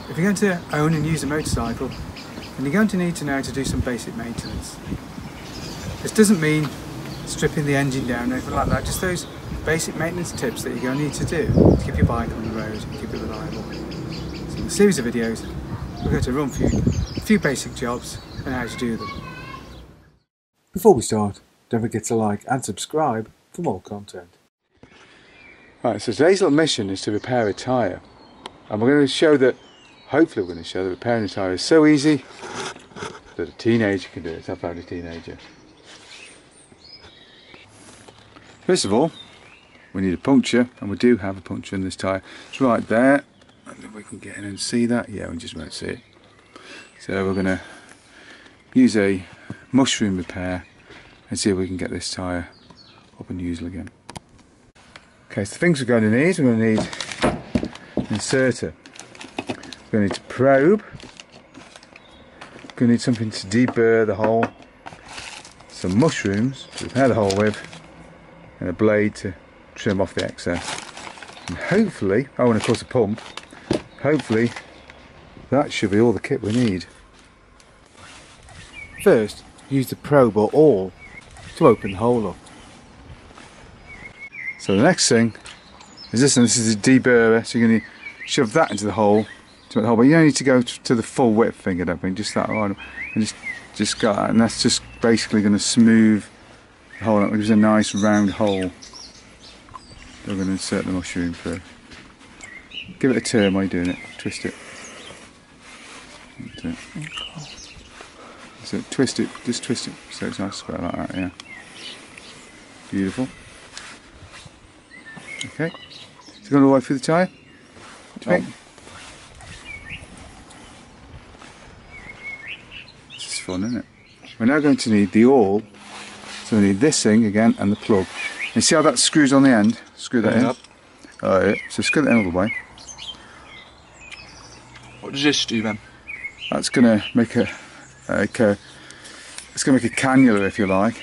If you're going to own and use a motorcycle, then you're going to need to know how to do some basic maintenance. This doesn't mean stripping the engine down or anything like that, just those basic maintenance tips that you're going to need to do to keep your bike on the road and keep it reliable. So in a series of videos, we're going to run through a few basic jobs and how to do them. Before we start, don't forget to like and subscribe for more content. Right, so today's little mission is to repair a tyre. And we're going to show that, hopefully we're going to show that repairing a tyre is so easy that a teenager can do it. How about a teenager? First of all, we need a puncture, and we do have a puncture in this tyre. It's right there. I don't know if we can get in and see that. Yeah, we just won't see it. So we're going to use a mushroom repair and see if we can get this tyre up and usable again. Okay, so the things we're going to need, we're going to need an inserter. We're going to need a probe. We're going to need something to deburr the hole. Some mushrooms to repair the hole with. And a blade to trim off the excess. And hopefully, oh, and of course a pump. Hopefully, that should be all the kit we need. First, use the probe or awl to open the hole up. So the next thing is this, and this is a deburrer, so you're going to shove that into the hole to make the hole, but you don't need to go to the full width thing, I don't think, just that one, and just got that, and that's just basically going to smooth the hole up. It gives a nice round hole. We're going to insert the mushroom through. Give it a turn while you're doing it, twist it. That's it. So twist it, just twist it so it's nice square like that, yeah. Beautiful. Okay, so going all the way through the tyre? What do you think? This is fun, isn't it? We're now going to need the awl, so we need this thing again and the plug. You see how that screws on the end? Screw that in. Oh yeah, so screw that in all the way. What does this do then? That's going to make it's going to make a cannula, if you like.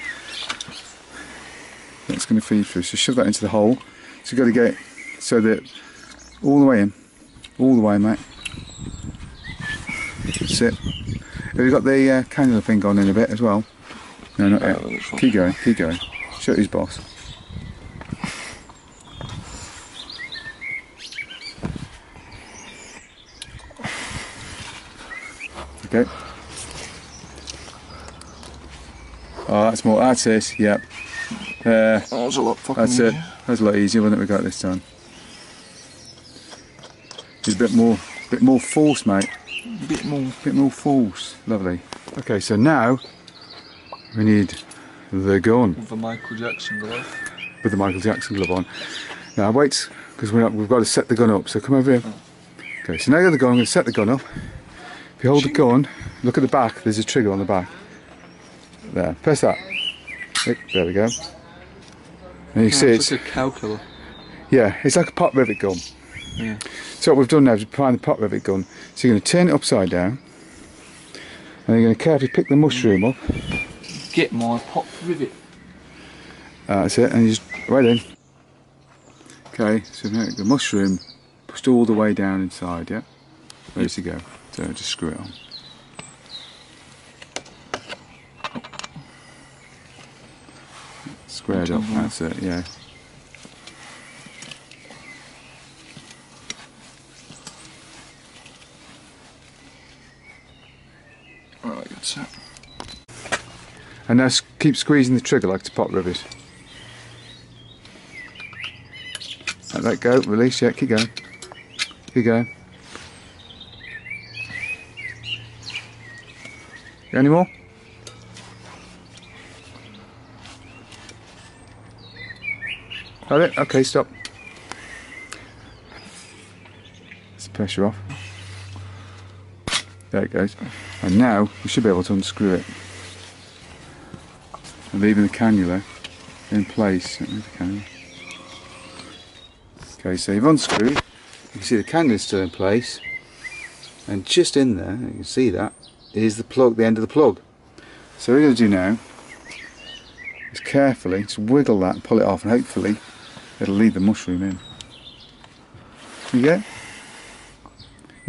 That's going to feed through, so shove that into the hole. So you've got to get it so that all the way in, mate. That's it. Have you got the cannula thing gone in a bit as well? No, not yet. Keep going, keep going. Show who's boss. Okay. Oh, that's more. That's it. Yep. That was a lot fucking easier. That's it. That's a lot easier, wasn't it? We got this done. Just a bit more force, mate. Bit more force. Lovely. Okay, so now we need the gun. With the Michael Jackson glove. With the Michael Jackson glove on. Now wait, because we've got to set the gun up. So come over here. Oh. Okay, so now you got the gun. I'm going to set the gun up. If you hold the gun, look at the back. There's a trigger on the back. There. Press that. There we go. And you can see it's like a calculator. Yeah, it's like a pot rivet gun. Yeah. So what we've done now is prime the pot rivet gun. So you're going to turn it upside down, and you're going to carefully pick the mushroom up. Get my pot rivet. That's it, and you just right in. Okay, so now the mushroom pushed all the way down inside. Yeah, ready to go. So just screw it on. Squared up, that's it, yeah. Alright, good set. And now keep squeezing the trigger like it's a pot rivet. Let that go, release, yeah, keep going. Keep going. Got any more? Got it? Okay, stop. That's the pressure off. There it goes. And now we should be able to unscrew it. And leaving the cannula in place. Okay, so you've unscrewed. You can see the cannula's still in place. And just in there, you can see that, is the plug, the end of the plug. So what we're going to do now is carefully just wiggle that and pull it off, and hopefully it'll lead the mushroom in. There you go.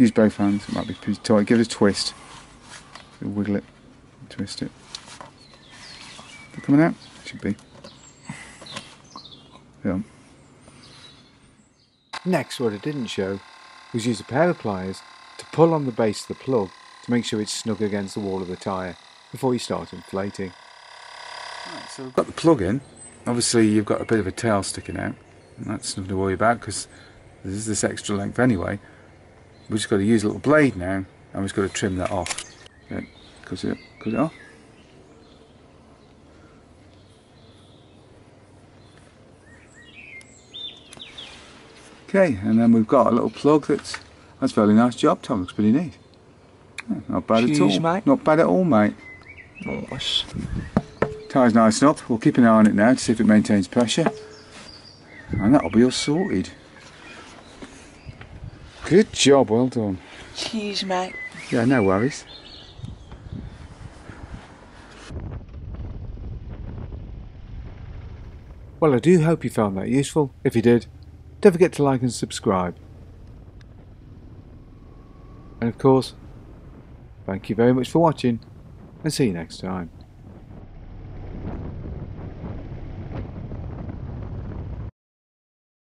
Use both hands, it might be pretty tight. Give it a twist. Wiggle it, twist it. Is it coming out? It should be. Yeah. Next, what I didn't show was use a pair of pliers to pull on the base of the plug to make sure it's snug against the wall of the tyre before you start inflating. Right, so we've got the plug in. Obviously you've got a bit of a tail sticking out, and that's nothing to worry about because there's this extra length anyway. We've just got to use a little blade now, and we've just got to trim that off. Yeah, cut it off. Okay, and then we've got a little plug that's a fairly nice job, Tom. Looks pretty neat. Yeah, not bad at all. Mate. Not bad at all, mate. Nice. Tyre's nice enough. We'll keep an eye on it now to see if it maintains pressure. And that'll be all sorted. Good job, well done. Cheers, mate. Yeah, no worries. Well, I do hope you found that useful. If you did, don't forget to like and subscribe. And of course, thank you very much for watching, and see you next time.